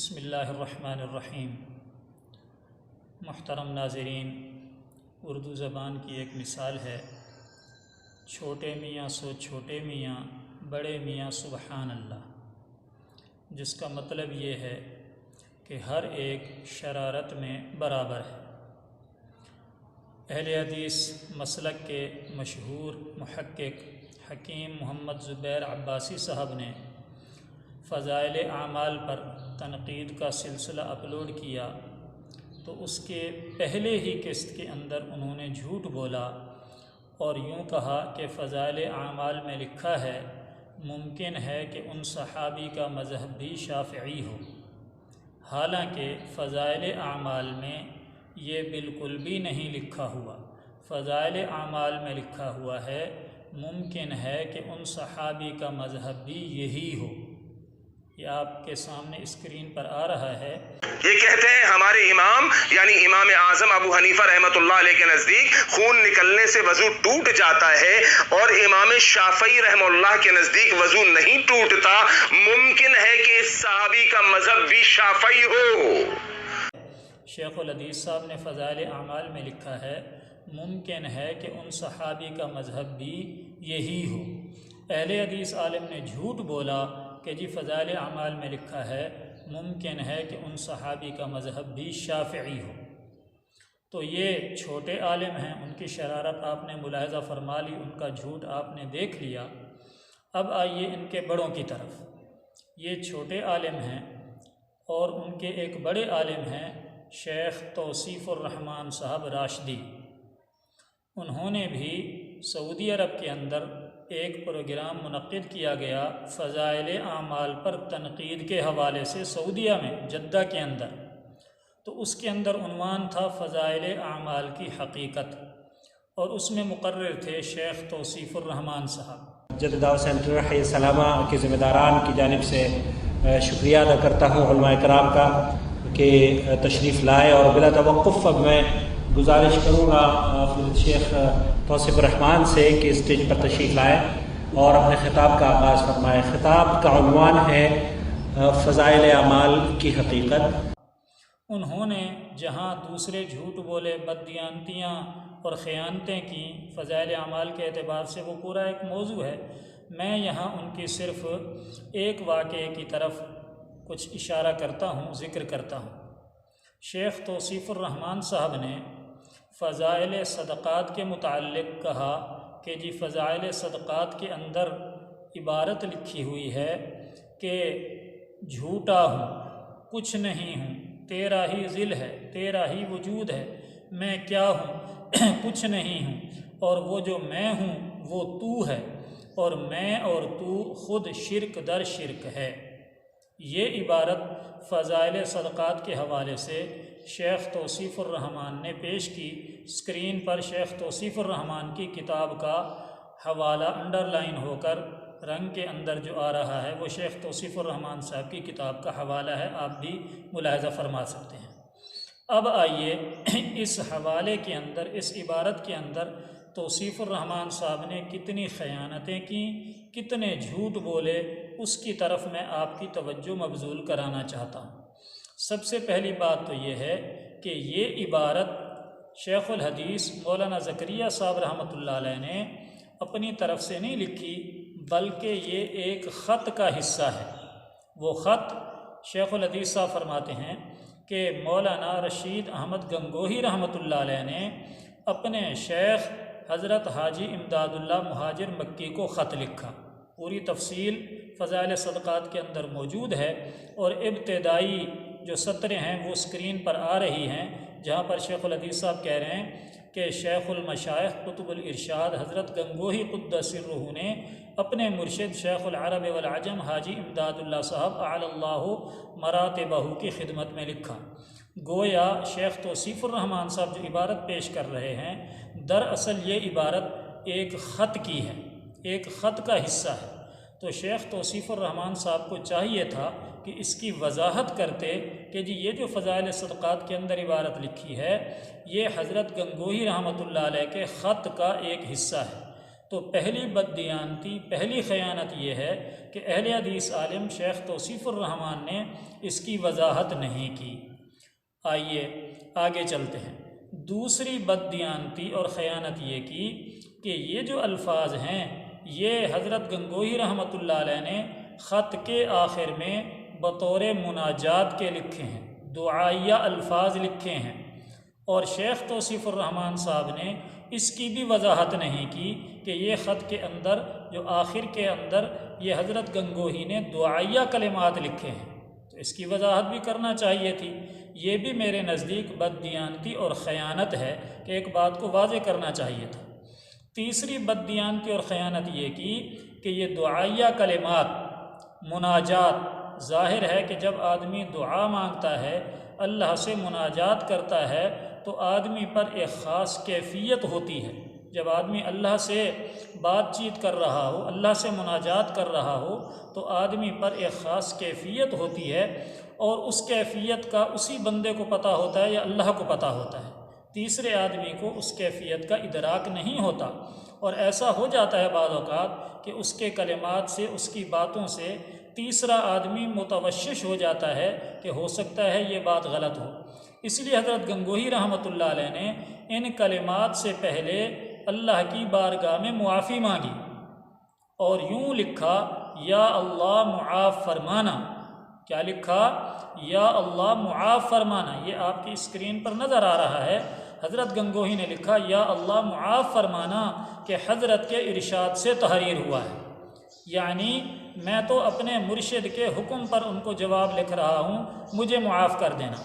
بسم اللہ الرحمن الرحیم۔ محترم ناظرین، اردو زبان کی ایک مثال ہے، چھوٹے میاں سو چھوٹے میاں، بڑے میاں سبحان اللہ، جس کا مطلب یہ ہے کہ ہر ایک شرارت میں برابر ہے۔ اہل حدیث مسلک کے مشہور محقق حکیم محمد زبیر عباسی صاحب نے فضائل اعمال پر تنقید کا سلسلہ اپلوڈ کیا، تو اس کے پہلے ہی قسط کے اندر انہوں نے جھوٹ بولا اور یوں کہا کہ فضائل اعمال میں لکھا ہے ممکن ہے کہ ان صحابی کا مذہب بھی شافعی ہو، حالانکہ فضائل اعمال میں یہ بالکل بھی نہیں لکھا ہوا۔ فضائل اعمال میں لکھا ہوا ہے ممکن ہے کہ ان صحابی کا مذہب بھی یہی ہو۔ یہ آپ کے سامنے اسکرین پر آ رہا ہے۔ یہ کہتے ہیں ہمارے امام یعنی امام اعظم ابو حنیفہ رحمۃ اللہ علیہ کے نزدیک خون نکلنے سے وضو ٹوٹ جاتا ہے، اور امام شافعی رحمہ اللہ کے نزدیک وضو نہیں ٹوٹتا۔ ممکن ہے کہ اس صحابی کا مذہب بھی شافعی ہو۔ شیخ الحدیث صاحب نے فضائل اعمال میں لکھا ہے ممکن ہے کہ ان صحابی کا مذہب بھی یہی ہو۔ اہل حدیث عالم نے جھوٹ بولا کہ جی فضائل اعمال میں لکھا ہے ممکن ہے کہ ان صحابی کا مذہب بھی شافعی ہو۔ تو یہ چھوٹے عالم ہیں، ان کی شرارت آپ نے ملاحظہ فرما لی، ان کا جھوٹ آپ نے دیکھ لیا۔ اب آئیے ان کے بڑوں کی طرف۔ یہ چھوٹے عالم ہیں اور ان کے ایک بڑے عالم ہیں شیخ توصیف الرحمن صاحب راشدی۔ انہوں نے بھی سعودی عرب کے اندر ایک پروگرام منعقد کیا گیا فضائل اعمال پر تنقید کے حوالے سے، سعودیہ میں جدہ کے اندر۔ تو اس کے اندر عنوان تھا فضائل اعمال کی حقیقت، اور اس میں مقرر تھے شیخ توصیف الرحمن صاحب۔ جدہ سینٹر حی سلامہ کے ذمہ داران کی جانب سے شکریہ ادا کرتا ہوں علماء کرام کا کہ تشریف لائے، اور بلا توقف اب میں گزارش کروں گا فضیلت شیخ توصیف الرحمن سے کہ اسٹیج پر تشریف لائے اور اپنے خطاب کا آغاز فرمائے۔ خطاب کا عنوان ہے فضائل اعمال کی حقیقت۔ انہوں نے جہاں دوسرے جھوٹ بولے، بددیانتیاں اور خیانتیں کی فضائل اعمال کے اعتبار سے، وہ پورا ایک موضوع ہے۔ میں یہاں ان کی صرف ایک واقعے کی طرف کچھ اشارہ کرتا ہوں، ذکر کرتا ہوں۔ شیخ توصیف الرحمن صاحب نے فضائل صدقات کے متعلق کہا کہ جی فضائل صدقات کے اندر عبارت لکھی ہوئی ہے کہ جھوٹا ہوں، کچھ نہیں ہوں، تیرا ہی ذل ہے، تیرا ہی وجود ہے، میں کیا ہوں؟ کچھ نہیں ہوں، اور وہ جو میں ہوں وہ تو ہے، اور میں اور تو خود شرک در شرک ہے۔ یہ عبارت فضائل صدقات کے حوالے سے شیخ توصیف الرحمن نے پیش کی۔ اسکرین پر شیخ توصیف الرحمن کی کتاب کا حوالہ انڈر لائن ہو کر رنگ کے اندر جو آ رہا ہے وہ شیخ توصیف الرحمن صاحب کی کتاب کا حوالہ ہے، آپ بھی ملاحظہ فرما سکتے ہیں۔ اب آئیے اس حوالے کے اندر، اس عبارت کے اندر توصیف الرحمن صاحب نے کتنی خیانتیں کیں، کتنے جھوٹ بولے، اس کی طرف میں آپ کی توجہ مبذول کرانا چاہتا ہوں۔ سب سے پہلی بات تو یہ ہے کہ یہ عبارت شیخ الحدیث مولانا زکریا صاحب رحمۃ اللہ علیہ نے اپنی طرف سے نہیں لکھی، بلکہ یہ ایک خط کا حصہ ہے۔ وہ خط شیخ الحدیث صاحب فرماتے ہیں کہ مولانا رشید احمد گنگوہی رحمۃ اللہ علیہ نے اپنے شیخ حضرت حاجی امداد اللہ مہاجر مکی کو خط لکھا۔ پوری تفصیل فضائل صدقات کے اندر موجود ہے، اور ابتدائی جو سطریں ہیں وہ اسکرین پر آ رہی ہیں، جہاں پر شیخ الحدیث صاحب کہہ رہے ہیں کہ شیخ المشائخ قطب الارشاد حضرت گنگوہی قدس سرہ نے اپنے مرشد شیخ العرب والعجم حاجی امداد اللہ صاحب اعلی اللہ مراتبہ کی خدمت میں لکھا۔ گویا شیخ توصیف الرحمن صاحب جو عبارت پیش کر رہے ہیں، دراصل یہ عبارت ایک خط کی ہے، ایک خط کا حصہ ہے۔ تو شیخ توصیف الرحمن صاحب کو چاہیے تھا کہ اس کی وضاحت کرتے کہ جی یہ جو فضائل صدقات کے اندر عبارت لکھی ہے یہ حضرت گنگوہی رحمۃ اللہ علیہ کے خط کا ایک حصہ ہے۔ تو پہلی بددیانتی، پہلی خیانت یہ ہے کہ اہل حدیث عالم شیخ توصیف الرحمن نے اس کی وضاحت نہیں کی۔ آئیے آگے چلتے ہیں۔ دوسری بددیانتی اور خیانت یہ کی کہ یہ جو الفاظ ہیں یہ حضرت گنگوہی رحمۃ اللہ علیہ نے خط کے آخر میں بطور مناجات کے لکھے ہیں، دعائیہ الفاظ لکھے ہیں، اور شیخ توصیف الرحمن صاحب نے اس کی بھی وضاحت نہیں کی کہ یہ خط کے اندر جو آخر کے اندر یہ حضرت گنگوہی نے دعائیہ کلمات لکھے ہیں، تو اس کی وضاحت بھی کرنا چاہیے تھی۔ یہ بھی میرے نزدیک بددیانتی اور خیانت ہے کہ ایک بات کو واضح کرنا چاہیے تھا۔ تیسری بددیانتی اور خیانت یہ کی کہ یہ دعائیہ کلمات، مناجات، ظاہر ہے کہ جب آدمی دعا مانگتا ہے، اللہ سے مناجات کرتا ہے، تو آدمی پر ایک خاص کیفیت ہوتی ہے۔ جب آدمی اللہ سے بات چیت کر رہا ہو، اللہ سے مناجات کر رہا ہو، تو آدمی پر ایک خاص کیفیت ہوتی ہے، اور اس کیفیت کا اسی بندے کو پتہ ہوتا ہے یا اللہ کو پتہ ہوتا ہے، تیسرے آدمی کو اس کیفیت کا ادراک نہیں ہوتا۔ اور ایسا ہو جاتا ہے بعض اوقات کہ اس کے کلمات سے، اس کی باتوں سے تیسرا آدمی متوشش ہو جاتا ہے کہ ہو سکتا ہے یہ بات غلط ہو۔ اس لیے حضرت گنگوہی رحمۃ اللہ علیہ نے ان کلمات سے پہلے اللہ کی بارگاہ میں معافی مانگی اور یوں لکھا، یا اللہ معاف فرمانا۔ کیا لکھا؟ یا اللہ معاف فرمانا۔ یہ آپ کی اسکرین پر نظر آ رہا ہے۔ حضرت گنگوہی نے لکھا یا اللہ معاف فرمانا کہ حضرت کے ارشاد سے تحریر ہوا ہے، یعنی میں تو اپنے مرشد کے حکم پر ان کو جواب لکھ رہا ہوں، مجھے معاف کر دینا۔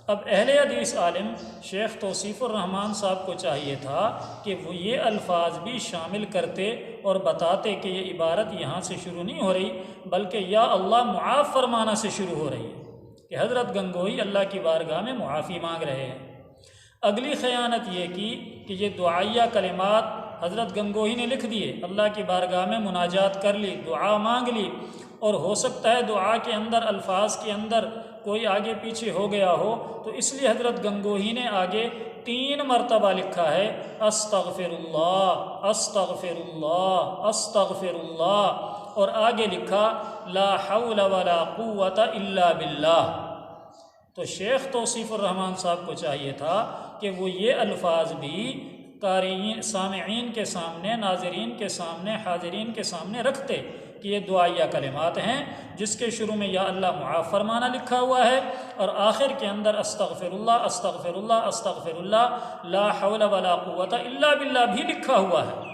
اب اہل حدیث عالم شیخ توصیف الرحمن صاحب کو چاہیے تھا کہ وہ یہ الفاظ بھی شامل کرتے اور بتاتے کہ یہ عبارت یہاں سے شروع نہیں ہو رہی بلکہ یا اللہ معاف فرمانا سے شروع ہو رہی ہے، کہ حضرت گنگوہی اللہ کی بارگاہ میں معافی مانگ رہے ہیں۔ اگلی خیانت یہ کی کہ یہ دعائیہ کلمات حضرت گنگوہی نے لکھ دیے، اللہ کی بارگاہ میں مناجات کر لی، دعا مانگ لی، اور ہو سکتا ہے دعا کے اندر، الفاظ کے اندر کوئی آگے پیچھے ہو گیا ہو، تو اس لیے حضرت گنگوہی نے آگے 3 مرتبہ لکھا ہے استغفر اللہ، استغفر اللہ، استغفر اللہ، اور آگے لکھا لا حول ولا قوت الا باللہ۔ تو شیخ توصیف الرحمن صاحب کو چاہیے تھا کہ وہ یہ الفاظ بھی قارئین، سامعین کے سامنے، ناظرین کے سامنے، حاضرین کے سامنے رکھتے کہ یہ دعائیہ کلمات ہیں جس کے شروع میں یا اللہ معاف فرمانا لکھا ہوا ہے اور آخر کے اندر استغفر اللہ، استغفر اللہ، استغفر اللہ، لا حول ولا قوت الا باللہ بھی لکھا ہوا ہے۔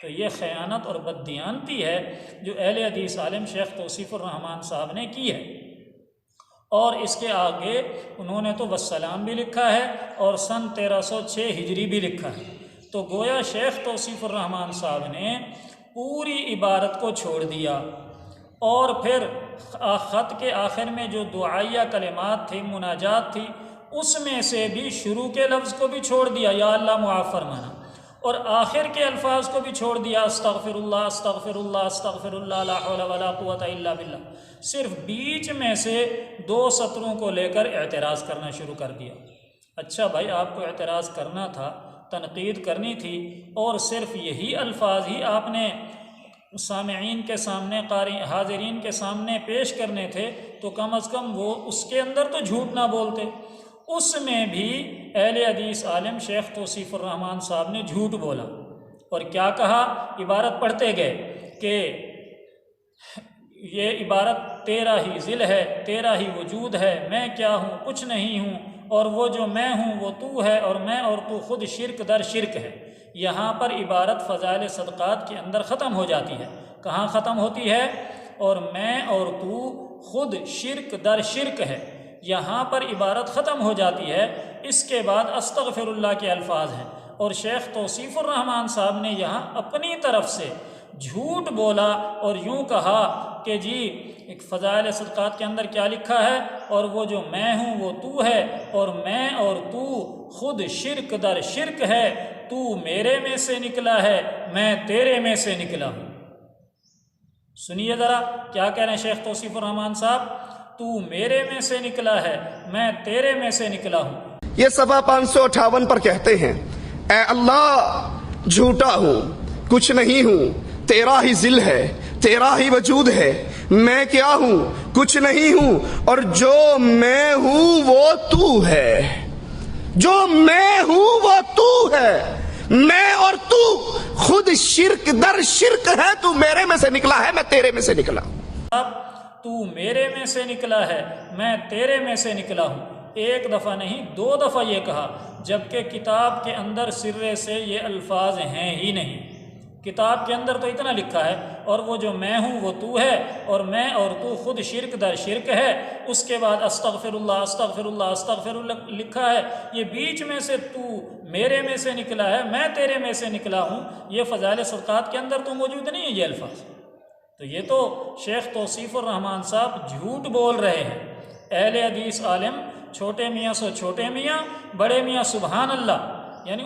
تو یہ خیانت اور بددیانتی ہے جو اہل حدیث عالم شیخ توصیف الرحمن صاحب نے کی ہے۔ اور اس کے آگے انہوں نے تو والسلام بھی لکھا ہے اور سن 1306 ہجری بھی لکھا ہے۔ تو گویا شیخ توصیف الرحمن صاحب نے پوری عبارت کو چھوڑ دیا، اور پھر خط کے آخر میں جو دعائیہ کلمات تھے، مناجات تھی، اس میں سے بھی شروع کے لفظ کو بھی چھوڑ دیا یا اللہ معاف فرمانا، اور آخر کے الفاظ کو بھی چھوڑ دیا استغفر اللہ، استغفر اللہ، استغفر اللہ، لا حول ولا قوت الا باللہ۔ صرف بیچ میں سے 2 سطروں کو لے کر اعتراض کرنا شروع کر دیا۔ اچھا بھائی، آپ کو اعتراض کرنا تھا، تنقید کرنی تھی، اور صرف یہی الفاظ ہی آپ نے سامعین کے سامنے، قاری حاضرین کے سامنے پیش کرنے تھے، تو کم از کم وہ اس کے اندر تو جھوٹ نہ بولتے۔ اس میں بھی اہل حدیث عالم شیخ توصیف الرحمن صاحب نے جھوٹ بولا، اور کیا کہا؟ عبارت پڑھتے گئے کہ یہ عبارت تیرا ہی ذل ہے، تیرا ہی وجود ہے، میں کیا ہوں؟ کچھ نہیں ہوں، اور وہ جو میں ہوں وہ تو ہے، اور میں اور تو خود شرک در شرک ہے۔ یہاں پر عبارت فضائل صدقات کے اندر ختم ہو جاتی ہے۔ کہاں ختم ہوتی ہے؟ اور میں اور تو خود شرک در شرک ہے، یہاں پر عبارت ختم ہو جاتی ہے۔ اس کے بعد استغفر اللہ کے الفاظ ہیں، اور شیخ توصیف الرحمن صاحب نے یہاں اپنی طرف سے جھوٹ بولا اور یوں کہا کہ جی ایک فضائل صدقات کے اندر کیا لکھا ہے، اور وہ جو میں ہوں وہ تو ہے، اور میں اور تو خود شرک در شرک ہے، تو میرے میں سے نکلا ہے، میں تیرے میں سے نکلا ہوں۔ سنیے ذرا کیا کہہ رہے ہیں شیخ توصیف الرحمن صاحب، تو میرے میں سے نکلا ہے، میں تیرے میں سے نکلا ہوں۔ یہ صفحہ 558 پر کہتے ہیں اے اللہ جھوٹا ہوں، کچھ نہیں ہوں، تیرا ہی ذل ہے، تیرا ہی وجود ہے، میں کیا ہوں، کچھ نہیں ہوں، اور جو میں ہوں وہ تو ہے، جو میں ہوں وہ تو ہے، میں اور تو خود شرک در شرک ہے، تو میرے میں سے نکلا ہے، میں تیرے میں سے نکلا ہوں۔ اب تو میرے میں سے نکلا ہے، میں تیرے میں سے نکلا ہوں، ایک دفعہ نہیں 2 دفعہ یہ کہا، جبکہ کتاب کے اندر سرے سے یہ الفاظ ہیں ہی نہیں۔ کتاب کے اندر تو اتنا لکھا ہے، اور وہ جو میں ہوں وہ تو ہے، اور میں اور تو خود شرک در شرک ہے، اس کے بعد استغفر اللہ استغفر اللہ استغفر اللہ لکھا ہے، یہ بیچ میں سے تو میرے میں سے نکلا ہے، میں تیرے میں سے نکلا ہوں، یہ فضائل صدقات کے اندر تو موجود نہیں ہے یہ الفاظ۔ تو یہ تو شیخ توصیف الرحمان صاحب جھوٹ بول رہے ہیں۔ اہل حدیث عالم چھوٹے میاں سو چھوٹے میاں، بڑے میاں سبحان اللہ، یعنی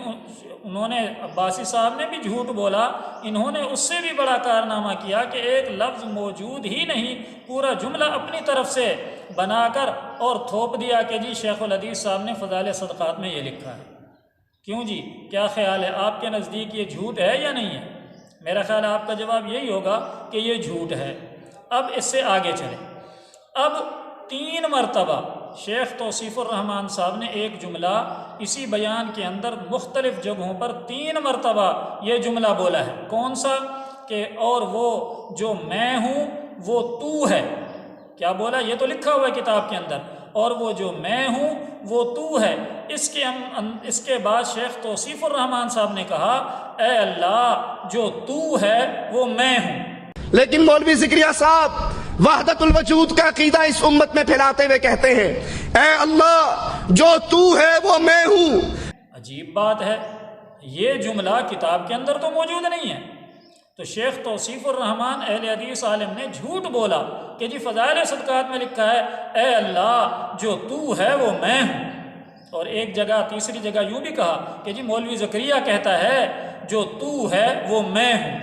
انہوں نے عباسی صاحب نے بھی جھوٹ بولا، انہوں نے اس سے بھی بڑا کارنامہ کیا کہ ایک لفظ موجود ہی نہیں، پورا جملہ اپنی طرف سے بنا کر اور تھوپ دیا کہ جی شیخ الحدیث صاحب نے فضائل صدقات میں یہ لکھا ہے۔ کیوں جی، کیا خیال ہے آپ کے نزدیک یہ جھوٹ ہے یا نہیں ہے؟ میرا خیال ہے آپ کا جواب یہی ہوگا کہ یہ جھوٹ ہے۔ اب اس سے آگے چلیں۔ اب 3 مرتبہ شیخ توصیف الرحمان صاحب نے ایک جملہ اسی بیان کے اندر مختلف جگہوں پر 3 مرتبہ یہ جملہ بولا ہے۔ کون سا؟ کہ اور وہ جو میں ہوں وہ تو ہے۔ کیا بولا؟ یہ تو لکھا ہوا ہے کتاب کے اندر، اور وہ جو میں ہوں وہ تو ہے۔ اس کے بعد شیخ توصیف الرحمان صاحب نے کہا اے اللہ جو تو ہے وہ میں ہوں۔ لیکن مولوی زکریا صاحب وحدت الوجود کا عقیدہ اس امت میں پھیلاتے ہوئے کہتے ہیں اے اللہ جو تو ہے وہ میں ہوں۔ عجیب بات ہے، یہ جملہ کتاب کے اندر تو موجود نہیں ہے، تو شیخ توصیف الرحمان اہل حدیث عالم نے جھوٹ بولا کہ جی فضائل صدقات میں لکھا ہے اے اللہ جو تو ہے وہ میں ہوں، اور ایک جگہ تیسری جگہ یوں بھی کہا کہ جی مولوی زکریا کہتا ہے جو تو ہے وہ میں ہوں،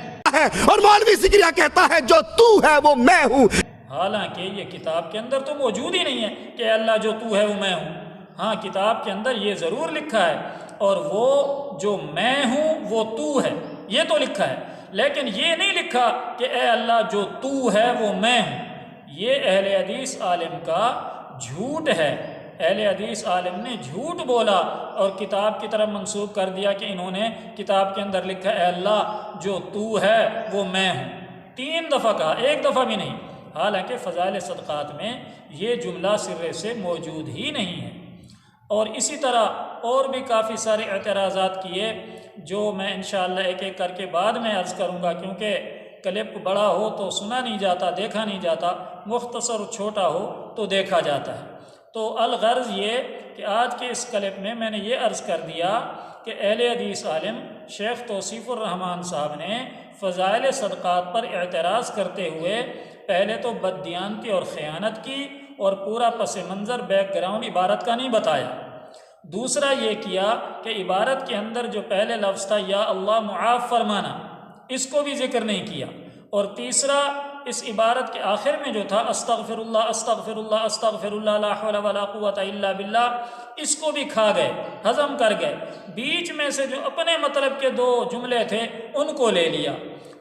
اور مولوی زکریا کہتا ہے جو تو ہے وہ میں ہوں۔ حالانکہ یہ کتاب کے اندر تو موجود ہی نہیں ہے کہ اے اللہ جو تو ہے وہ میں ہوں۔ ہاں کتاب کے اندر یہ ضرور لکھا ہے، اور وہ جو میں ہوں وہ تو ہے، یہ تو لکھا ہے، لیکن یہ نہیں لکھا کہ اے اللہ جو تو ہے وہ میں ہوں۔ یہ اہل حدیث عالم کا جھوٹ ہے، اہل حدیث عالم نے جھوٹ بولا اور کتاب کی طرف منسوب کر دیا کہ انہوں نے کتاب کے اندر لکھا اے اللہ جو تو ہے وہ میں ہوں۔ 3 دفعہ کہا، 1 دفعہ بھی نہیں، حالانکہ فضائل صدقات میں یہ جملہ سرے سے موجود ہی نہیں ہے۔ اور اسی طرح اور بھی کافی سارے اعتراضات کیے جو میں انشاءاللہ ایک ایک کر کے بعد میں عرض کروں گا، کیونکہ کلپ بڑا ہو تو سنا نہیں جاتا، دیکھا نہیں جاتا، مختصر چھوٹا ہو تو دیکھا جاتا ہے۔ تو الغرض یہ کہ آج کے اس کلپ میں نے یہ عرض کر دیا کہ اہل حدیث عالم شیخ توصیف الرحمان صاحب نے فضائل صدقات پر اعتراض کرتے ہوئے پہلے تو بددیانتی اور خیانت کی اور پورا پس منظر بیک گراؤنڈ عبارت کا نہیں بتایا۔ دوسرا یہ کیا کہ عبارت کے اندر جو پہلے لفظ تھا یا اللہ معاف فرمانا، اس کو بھی ذکر نہیں کیا، اور تیسرا اس عبارت کے آخر میں جو تھا استغفر اللہ استغفر اللہ استغفر اللہ لا حول ولا قوت الا باللہ، اس کو بھی کھا گئے، ہضم کر گئے۔ بیچ میں سے جو اپنے مطلب کے 2 جملے تھے ان کو لے لیا،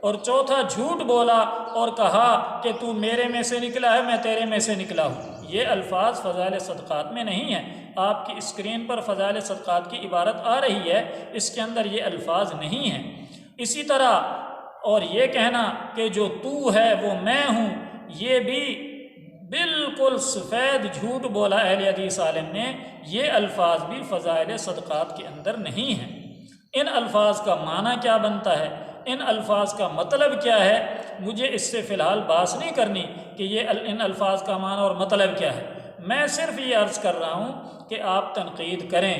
اور چوتھا جھوٹ بولا اور کہا کہ تو میرے میں سے نکلا ہے میں تیرے میں سے نکلا ہوں۔ یہ الفاظ فضائل صدقات میں نہیں ہیں، آپ کی اسکرین پر فضائل صدقات کی عبارت آ رہی ہے، اس کے اندر یہ الفاظ نہیں ہیں۔ اسی طرح اور یہ کہنا کہ جو تو ہے وہ میں ہوں، یہ بھی بالکل سفید جھوٹ بولا اہل حدیث عالم نے، یہ الفاظ بھی فضائل صدقات کے اندر نہیں ہیں۔ ان الفاظ کا معنی کیا بنتا ہے، ان الفاظ کا مطلب کیا ہے، مجھے اس سے فی الحال بحث نہیں کرنی کہ یہ ان الفاظ کا معنی اور مطلب کیا ہے۔ میں صرف یہ عرض کر رہا ہوں کہ آپ تنقید کریں،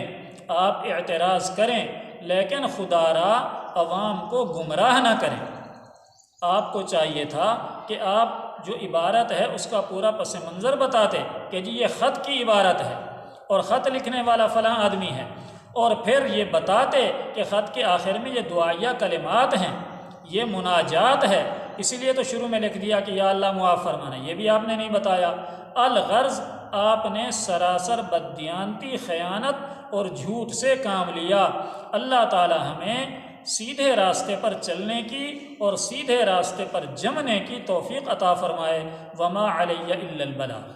آپ اعتراض کریں، لیکن خدا را عوام کو گمراہ نہ کریں۔ آپ کو چاہیے تھا کہ آپ جو عبارت ہے اس کا پورا پس منظر بتاتے کہ جی یہ خط کی عبارت ہے اور خط لکھنے والا فلاں آدمی ہے، اور پھر یہ بتاتے کہ خط کے آخر میں یہ دعائیہ کلمات ہیں، یہ مناجات ہے، اسی لیے تو شروع میں لکھ دیا کہ یا اللہ معاف فرمانا، یہ بھی آپ نے نہیں بتایا۔ الغرض آپ نے سراسر بددیانتی، خیانت اور جھوٹ سے کام لیا۔ اللہ تعالی ہمیں سیدھے راستے پر چلنے کی اور سیدھے راستے پر جمنے کی توفیق عطا فرمائے۔ وما علی الا البلاغ۔